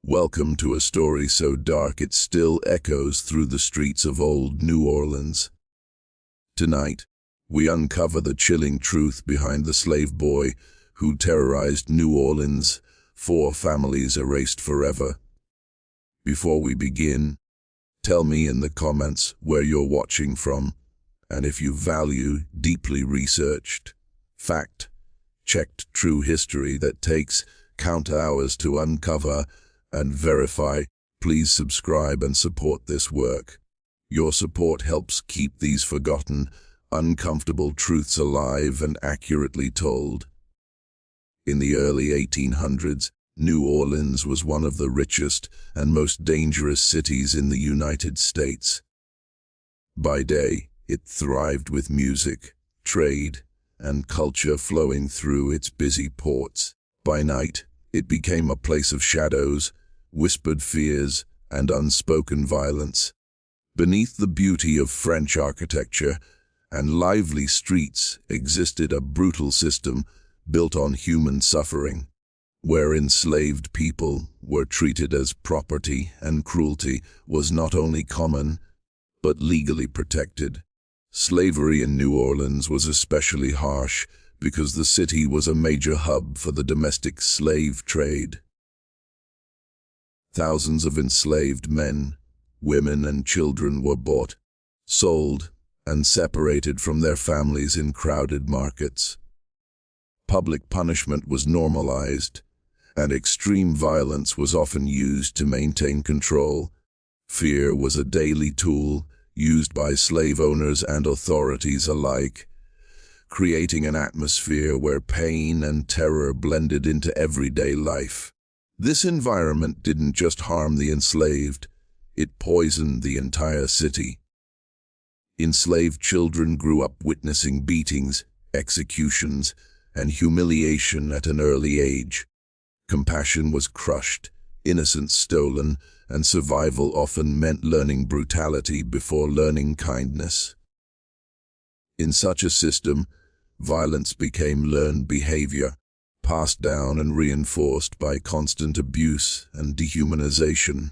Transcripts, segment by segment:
Welcome to a story so dark it still echoes through the streets of old New Orleans. Tonight, we uncover the chilling truth behind the slave boy who terrorized New Orleans, 4 families erased forever. Before we begin, tell me in the comments where you're watching from, and if you value deeply researched, fact-checked true history that takes count hours to uncover and verify. Please subscribe and support this work. Your support helps keep these forgotten, uncomfortable truths alive and accurately told. In the early 1800s, New Orleans was one of the richest and most dangerous cities in the United States. By day, it thrived with music, trade, and culture flowing through its busy ports. By night, it became a place of shadows, whispered fears, and unspoken violence. Beneath the beauty of French architecture and lively streets existed a brutal system built on human suffering, where enslaved people were treated as property and cruelty was not only common, but legally protected. Slavery in New Orleans was especially harsh because the city was a major hub for the domestic slave trade. Thousands of enslaved men, women, and children were bought, sold, and separated from their families in crowded markets. Public punishment was normalized, and extreme violence was often used to maintain control. Fear was a daily tool used by slave owners and authorities alike, creating an atmosphere where pain and terror blended into everyday life. This environment didn't just harm the enslaved, it poisoned the entire city. Enslaved children grew up witnessing beatings, executions, and humiliation at an early age. Compassion was crushed, innocence stolen, and survival often meant learning brutality before learning kindness. In such a system, violence became learned behavior, passed down and reinforced by constant abuse and dehumanization.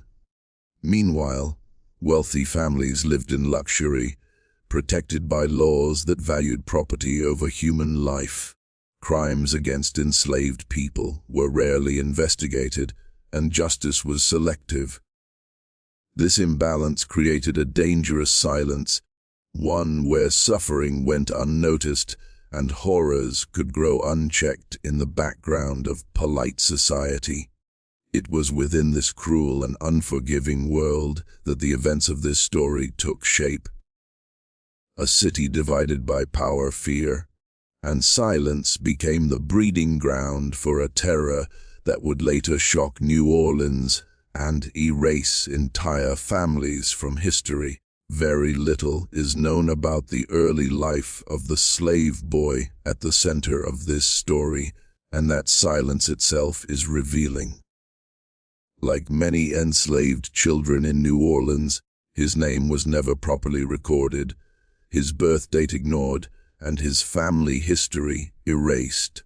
Meanwhile, wealthy families lived in luxury, protected by laws that valued property over human life. Crimes against enslaved people were rarely investigated, and justice was selective. This imbalance created a dangerous silence, one where suffering went unnoticed and horrors could grow unchecked in the background of polite society. It was within this cruel and unforgiving world that the events of this story took shape. A city divided by power, fear, and silence became the breeding ground for a terror that would later shock New Orleans and erase entire families from history. Very little is known about the early life of the slave boy at the center of this story, and that silence itself is revealing. Like many enslaved children in New Orleans, his name was never properly recorded, his birth date ignored, and his family history erased.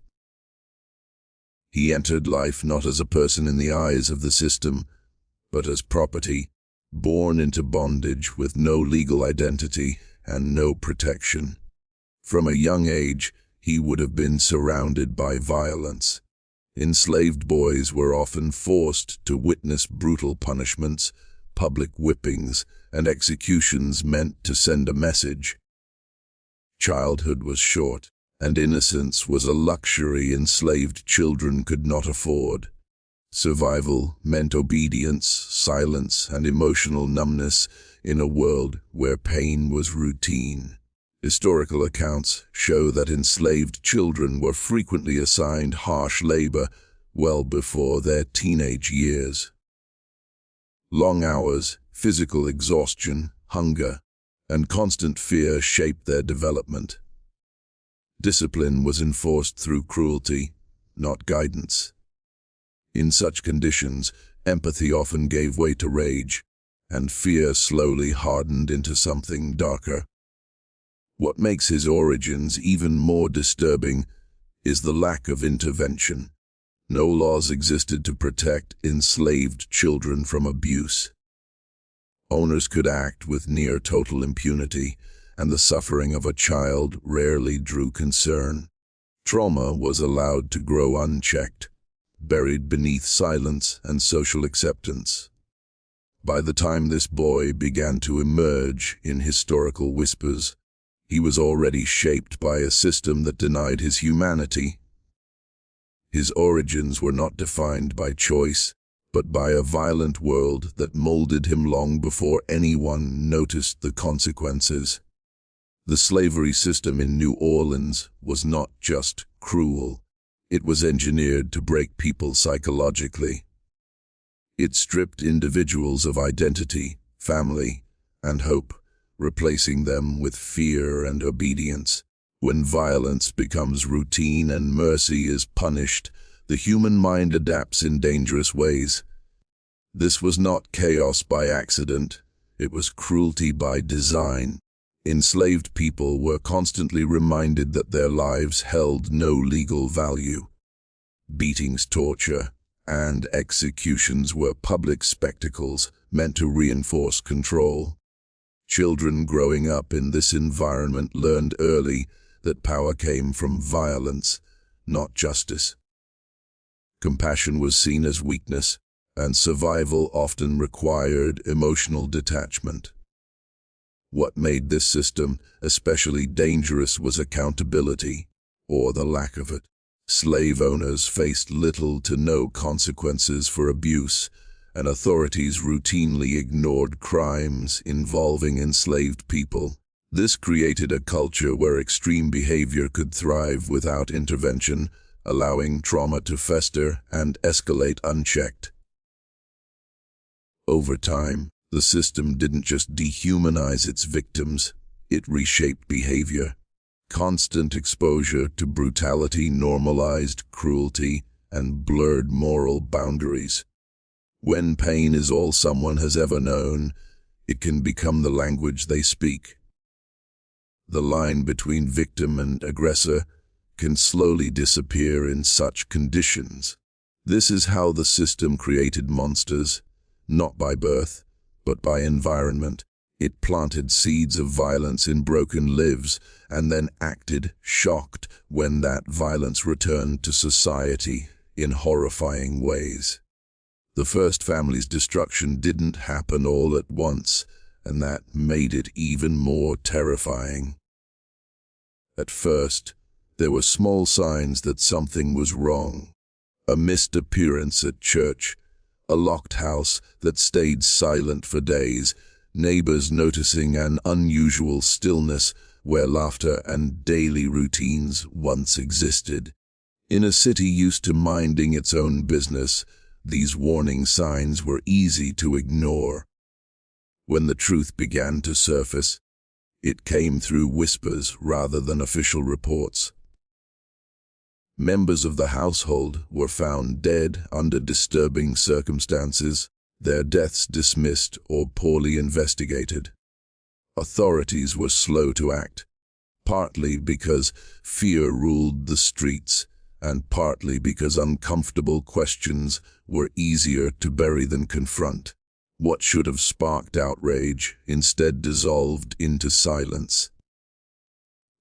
He entered life not as a person in the eyes of the system, but as property, born into bondage with no legal identity and no protection. From a young age, he would have been surrounded by violence. Enslaved boys were often forced to witness brutal punishments, public whippings, and executions meant to send a message. Childhood was short, and innocence was a luxury enslaved children could not afford. Survival meant obedience, silence, and emotional numbness in a world where pain was routine. Historical accounts show that enslaved children were frequently assigned harsh labor well before their teenage years. Long hours, physical exhaustion, hunger, and constant fear shaped their development. Discipline was enforced through cruelty, not guidance. In such conditions, empathy often gave way to rage, and fear slowly hardened into something darker. What makes his origins even more disturbing is the lack of intervention. No laws existed to protect enslaved children from abuse. Owners could act with near total impunity, and the suffering of a child rarely drew concern. Trauma was allowed to grow unchecked, buried beneath silence and social acceptance. By the time this boy began to emerge in historical whispers, he was already shaped by a system that denied his humanity. His origins were not defined by choice, but by a violent world that molded him long before anyone noticed the consequences. The slavery system in New Orleans was not just cruel, it was engineered to break people psychologically. It stripped individuals of identity, family, and hope, replacing them with fear and obedience. When violence becomes routine and mercy is punished, the human mind adapts in dangerous ways. This was not chaos by accident, it was cruelty by design. Enslaved people were constantly reminded that their lives held no legal value. Beatings, torture, and executions were public spectacles meant to reinforce control. Children growing up in this environment learned early that power came from violence, not justice. Compassion was seen as weakness, and survival often required emotional detachment. What made this system especially dangerous was accountability, or the lack of it. Slave owners faced little to no consequences for abuse, and authorities routinely ignored crimes involving enslaved people. This created a culture where extreme behavior could thrive without intervention, allowing trauma to fester and escalate unchecked. Over time, the system didn't just dehumanize its victims, it reshaped behavior. Constant exposure to brutality normalized cruelty and blurred moral boundaries. When pain is all someone has ever known, it can become the language they speak. The line between victim and aggressor can slowly disappear in such conditions. This is how the system created monsters, not by birth, but by environment. It planted seeds of violence in broken lives and then acted shocked when that violence returned to society in horrifying ways. The first family's destruction didn't happen all at once, and that made it even more terrifying. At first, there were small signs that something was wrong. A missed appearance at church, a locked house that stayed silent for days, neighbors noticing an unusual stillness where laughter and daily routines once existed. In a city used to minding its own business, these warning signs were easy to ignore. When the truth began to surface, it came through whispers rather than official reports. Members of the household were found dead under disturbing circumstances, their deaths dismissed or poorly investigated. Authorities were slow to act, partly because fear ruled the streets, and partly because uncomfortable questions were easier to bury than confront. What should have sparked outrage instead dissolved into silence.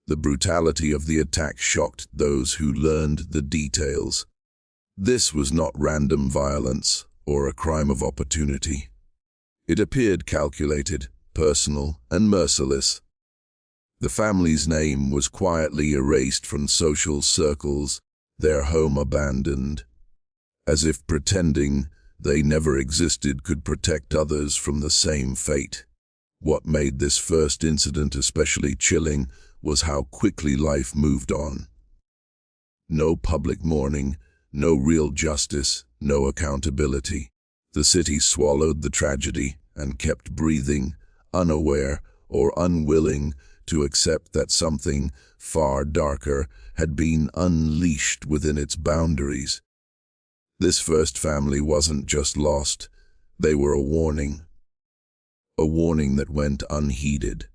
The brutality of the attack shocked those who learned the details. This was not random violence or a crime of opportunity. It appeared calculated, personal, and merciless. The family's name was quietly erased from social circles, their home abandoned, as if pretending they never existed could protect others from the same fate. What made this first incident especially chilling was how quickly life moved on. No public mourning, no real justice, no accountability. The city swallowed the tragedy and kept breathing, unaware or unwilling to accept that something far darker had been unleashed within its boundaries. This first family wasn't just lost, they were a warning that went unheeded.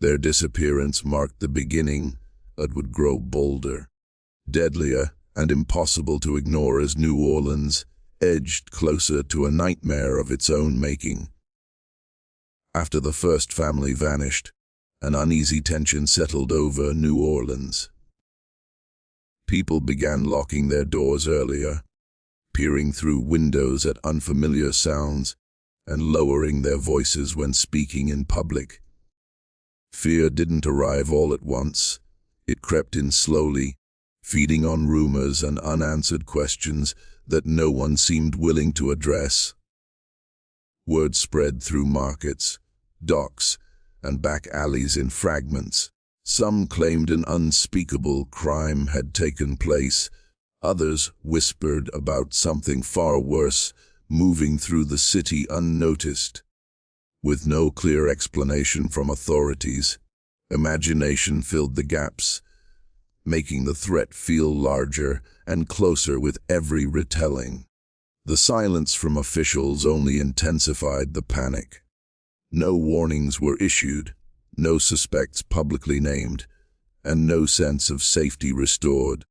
Their disappearance marked the beginning that would grow bolder, deadlier, and impossible to ignore as New Orleans edged closer to a nightmare of its own making. After the first family vanished, an uneasy tension settled over New Orleans. People began locking their doors earlier, peering through windows at unfamiliar sounds, and lowering their voices when speaking in public. Fear didn't arrive all at once. It crept in slowly, feeding on rumors and unanswered questions that no one seemed willing to address. Word spread through markets, docks, and back alleys in fragments. Some claimed an unspeakable crime had taken place. Others whispered about something far worse moving through the city unnoticed. With no clear explanation from authorities, imagination filled the gaps, making the threat feel larger and closer with every retelling. The silence from officials only intensified the panic. No warnings were issued, no suspects publicly named, and no sense of safety restored.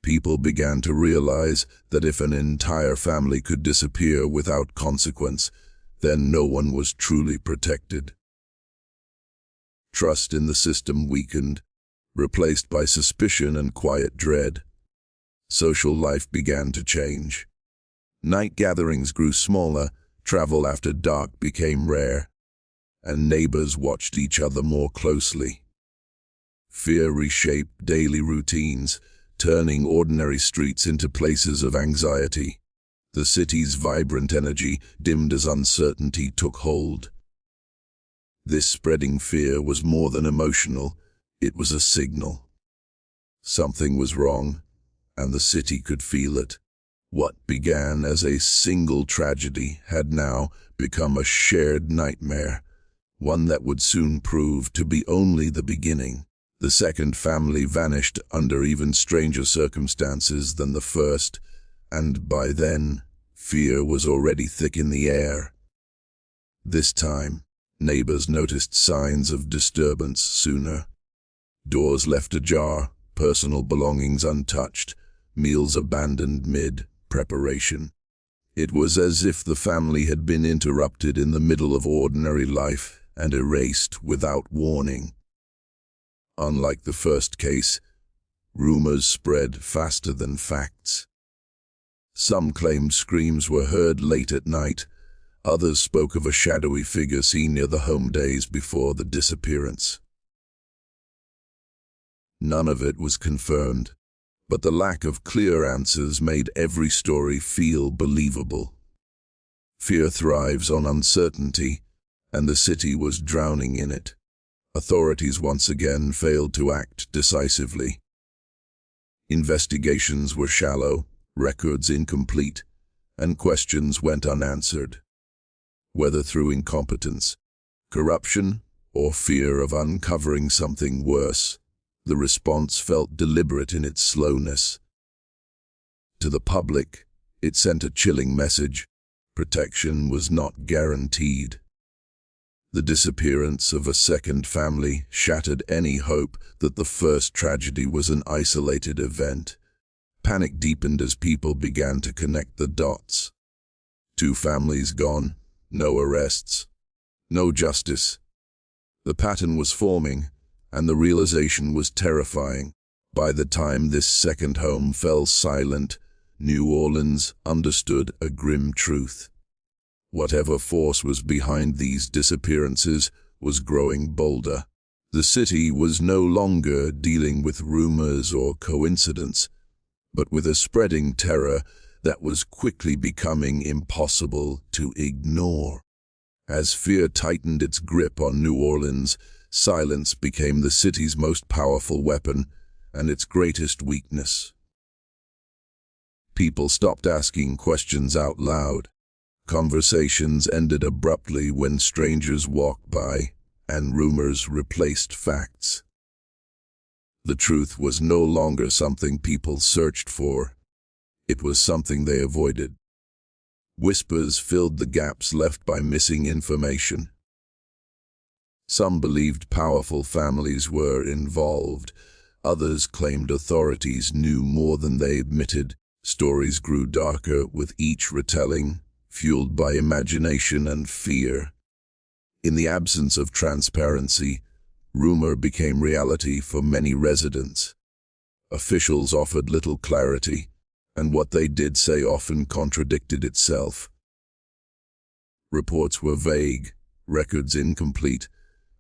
People began to realize that if an entire family could disappear without consequence, then no one was truly protected. Trust in the system weakened, replaced by suspicion and quiet dread. Social life began to change. Night gatherings grew smaller, travel after dark became rare, and neighbors watched each other more closely. Fear reshaped daily routines, turning ordinary streets into places of anxiety. The city's vibrant energy dimmed as uncertainty took hold. This spreading fear was more than emotional, it was a signal. Something was wrong, and the city could feel it. What began as a single tragedy had now become a shared nightmare, one that would soon prove to be only the beginning. The second family vanished under even stranger circumstances than the first, and by then, fear was already thick in the air. This time, neighbors noticed signs of disturbance sooner. Doors left ajar, personal belongings untouched, meals abandoned mid-preparation. It was as if the family had been interrupted in the middle of ordinary life and erased without warning. Unlike the first case, rumors spread faster than facts. Some claimed screams were heard late at night. Others spoke of a shadowy figure seen near the home days before the disappearance. None of it was confirmed, but the lack of clear answers made every story feel believable. Fear thrives on uncertainty, and the city was drowning in it. Authorities once again failed to act decisively. Investigations were shallow, records incomplete, and questions went unanswered. Whether through incompetence, corruption, or fear of uncovering something worse, the response felt deliberate in its slowness. To the public, it sent a chilling message: protection was not guaranteed. The disappearance of a second family shattered any hope that the first tragedy was an isolated event. Panic deepened as people began to connect the dots. 2 families gone, no arrests, no justice. The pattern was forming, and the realization was terrifying. By the time this second home fell silent, New Orleans understood a grim truth. Whatever force was behind these disappearances was growing bolder. The city was no longer dealing with rumors or coincidence, but with a spreading terror that was quickly becoming impossible to ignore. As fear tightened its grip on New Orleans, silence became the city's most powerful weapon and its greatest weakness. People stopped asking questions out loud. Conversations ended abruptly when strangers walked by, and rumors replaced facts. The truth was no longer something people searched for. It was something they avoided. Whispers filled the gaps left by missing information. Some believed powerful families were involved. Others claimed authorities knew more than they admitted. Stories grew darker with each retelling, fueled by imagination and fear. In the absence of transparency, rumor became reality for many residents. Officials offered little clarity, and what they did say often contradicted itself. Reports were vague, records incomplete,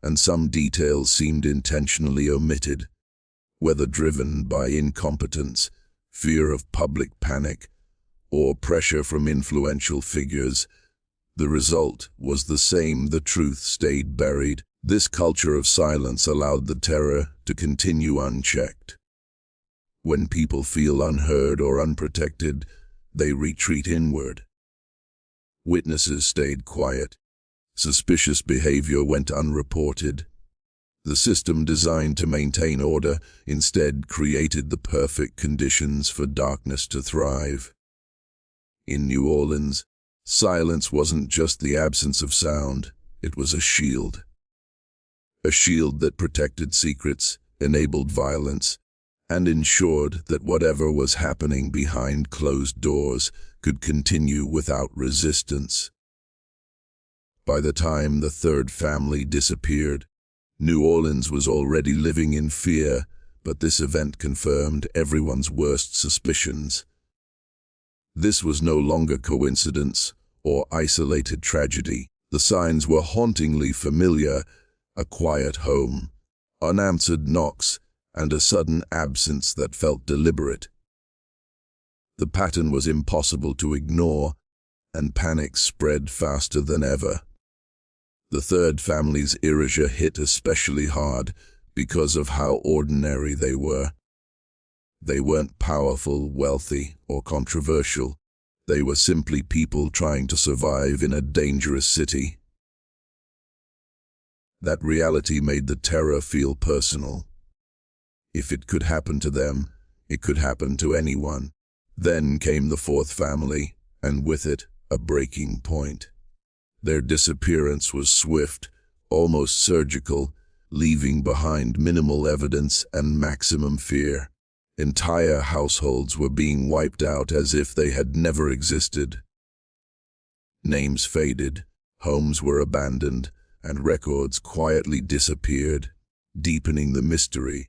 and some details seemed intentionally omitted, whether driven by incompetence, fear of public panic, or pressure from influential figures. The result was the same: the truth stayed buried. This culture of silence allowed the terror to continue unchecked. When people feel unheard or unprotected, they retreat inward. Witnesses stayed quiet. Suspicious behavior went unreported. The system designed to maintain order instead created the perfect conditions for darkness to thrive. In New Orleans, silence wasn't just the absence of sound, it was a shield. A shield that protected secrets, enabled violence, and ensured that whatever was happening behind closed doors could continue without resistance. By the time the third family disappeared, New Orleans was already living in fear, but this event confirmed everyone's worst suspicions. This was no longer coincidence or isolated tragedy. The signs were hauntingly familiar: a quiet home, unanswered knocks, and a sudden absence that felt deliberate. The pattern was impossible to ignore, and panic spread faster than ever. The third family's erasure hit especially hard because of how ordinary they were. They weren't powerful, wealthy, or controversial. They were simply people trying to survive in a dangerous city. That reality made the terror feel personal. If it could happen to them, it could happen to anyone. Then came the fourth family, and with it, a breaking point. Their disappearance was swift, almost surgical, leaving behind minimal evidence and maximum fear. Entire households were being wiped out as if they had never existed. Names faded, homes were abandoned, and records quietly disappeared, deepening the mystery.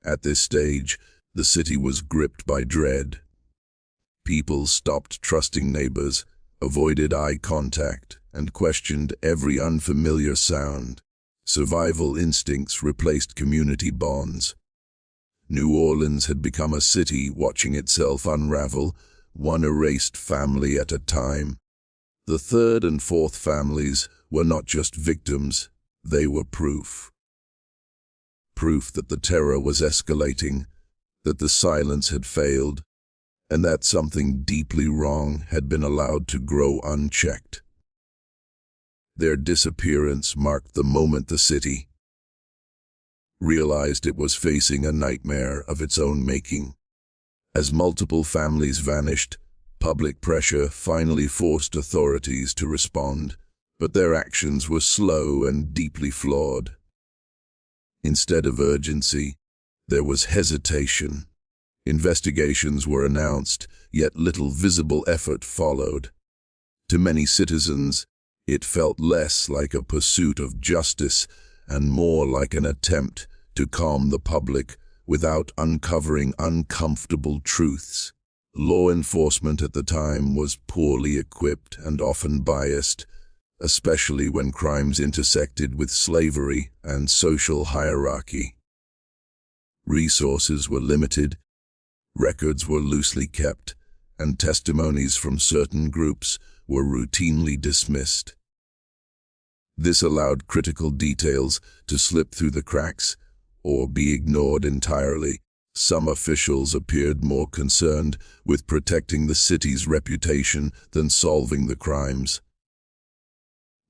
At this stage, the city was gripped by dread. People stopped trusting neighbors, avoided eye contact, and questioned every unfamiliar sound. Survival instincts replaced community bonds. New Orleans had become a city watching itself unravel, one erased family at a time. The third and fourth families were not just victims, they were proof. Proof that the terror was escalating, that the silence had failed, and that something deeply wrong had been allowed to grow unchecked. Their disappearance marked the moment the city realized it was facing a nightmare of its own making. As multiple families vanished, public pressure finally forced authorities to respond, but their actions were slow and deeply flawed. Instead of urgency, there was hesitation. Investigations were announced, yet little visible effort followed. To many citizens, it felt less like a pursuit of justice and more like an attempt to calm the public without uncovering uncomfortable truths. Law enforcement at the time was poorly equipped and often biased, especially when crimes intersected with slavery and social hierarchy. Resources were limited, records were loosely kept, and testimonies from certain groups were routinely dismissed. This allowed critical details to slip through the cracks or be ignored entirely. Some officials appeared more concerned with protecting the city's reputation than solving the crimes.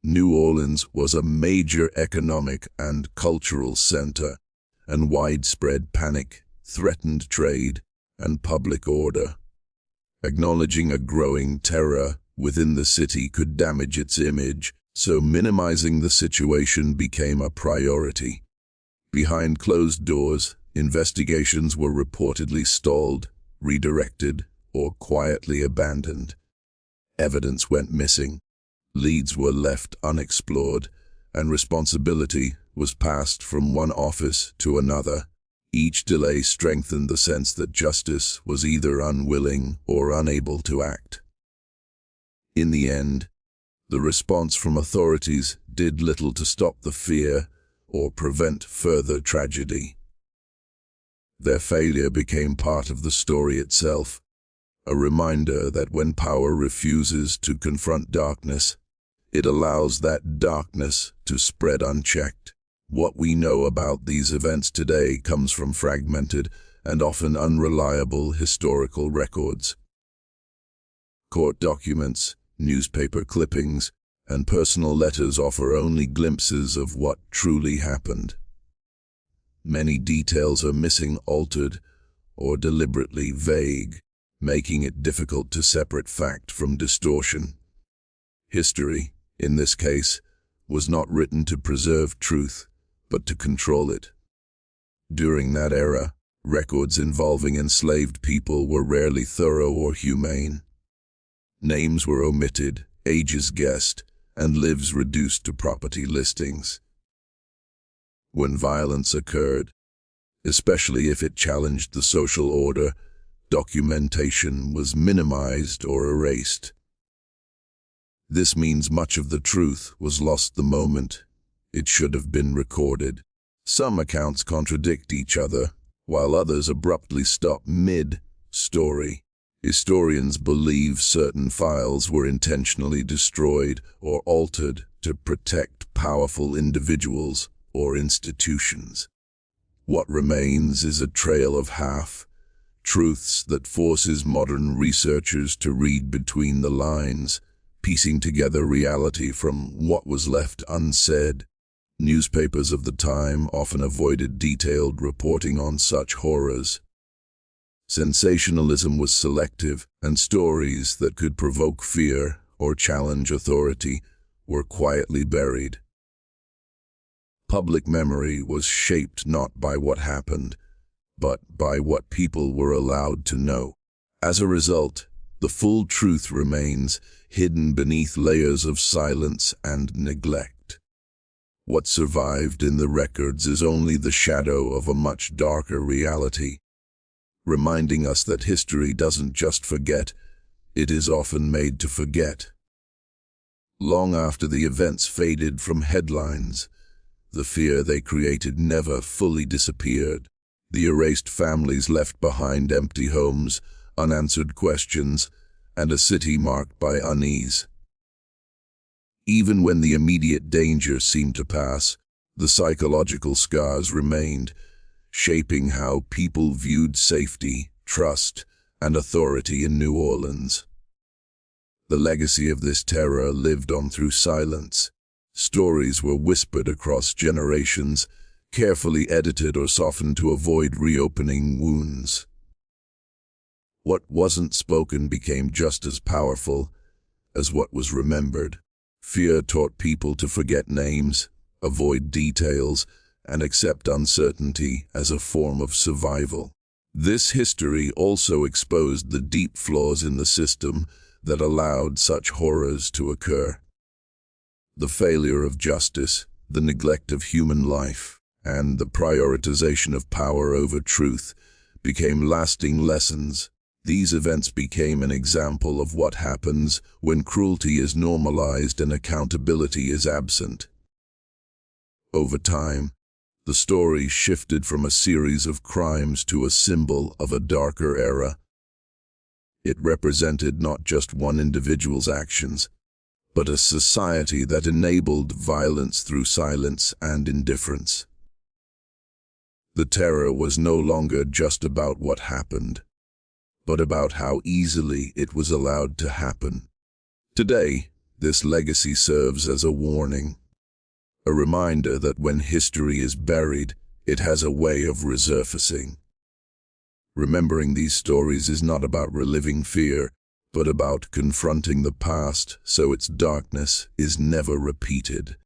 New Orleans was a major economic and cultural center, and widespread panic threatened trade and public order. Acknowledging a growing terror within the city could damage its image, so minimizing the situation became a priority. Behind closed doors, Investigations were reportedly stalled, redirected, or quietly abandoned. Evidence went missing, leads were left unexplored, and responsibility was passed from one office to another. Each delay strengthened the sense that justice was either unwilling or unable to act. In the end, the response from authorities did little to stop the fear or prevent further tragedy. Their failure became part of the story itself, a reminder that when power refuses to confront darkness, it allows that darkness to spread unchecked. What we know about these events today comes from fragmented and often unreliable historical records. Court documents, newspaper clippings, and personal letters offer only glimpses of what truly happened. Many details are missing, altered, or deliberately vague, making it difficult to separate fact from distortion. History, in this case, was not written to preserve truth, but to control it. During that era, records involving enslaved people were rarely thorough or humane. Names were omitted, ages guessed, and lives reduced to property listings. When violence occurred, especially if it challenged the social order, documentation was minimized or erased. This means much of the truth was lost the moment it should have been recorded. Some accounts contradict each other, while others abruptly stop mid-story. Historians believe certain files were intentionally destroyed or altered to protect powerful individuals or institutions. What remains is a trail of half-truths that forces modern researchers to read between the lines, piecing together reality from what was left unsaid. Newspapers of the time often avoided detailed reporting on such horrors. Sensationalism was selective, and stories that could provoke fear or challenge authority were quietly buried. Public memory was shaped not by what happened, but by what people were allowed to know. As a result, the full truth remains hidden beneath layers of silence and neglect. What survived in the records is only the shadow of a much darker reality, reminding us that history doesn't just forget, it is often made to forget. Long after the events faded from headlines, the fear they created never fully disappeared. The erased families left behind empty homes, unanswered questions, and a city marked by unease. Even when the immediate danger seemed to pass, the psychological scars remained, shaping how people viewed safety, trust, and authority in New Orleans. The legacy of this terror lived on through silence. Stories were whispered across generations, carefully edited or softened to avoid reopening wounds. What wasn't spoken became just as powerful as what was remembered. Fear taught people to forget names, avoid details, and accept uncertainty as a form of survival. This history also exposed the deep flaws in the system that allowed such horrors to occur. The failure of justice, the neglect of human life, and the prioritization of power over truth became lasting lessons. These events became an example of what happens when cruelty is normalized and accountability is absent. Over time, the story shifted from a series of crimes to a symbol of a darker era. It represented not just one individual's actions, but a society that enabled violence through silence and indifference. The terror was no longer just about what happened, but about how easily it was allowed to happen. Today, this legacy serves as a warning, a reminder that when history is buried, it has a way of resurfacing. Remembering these stories is not about reliving fear, but about confronting the past so its darkness is never repeated.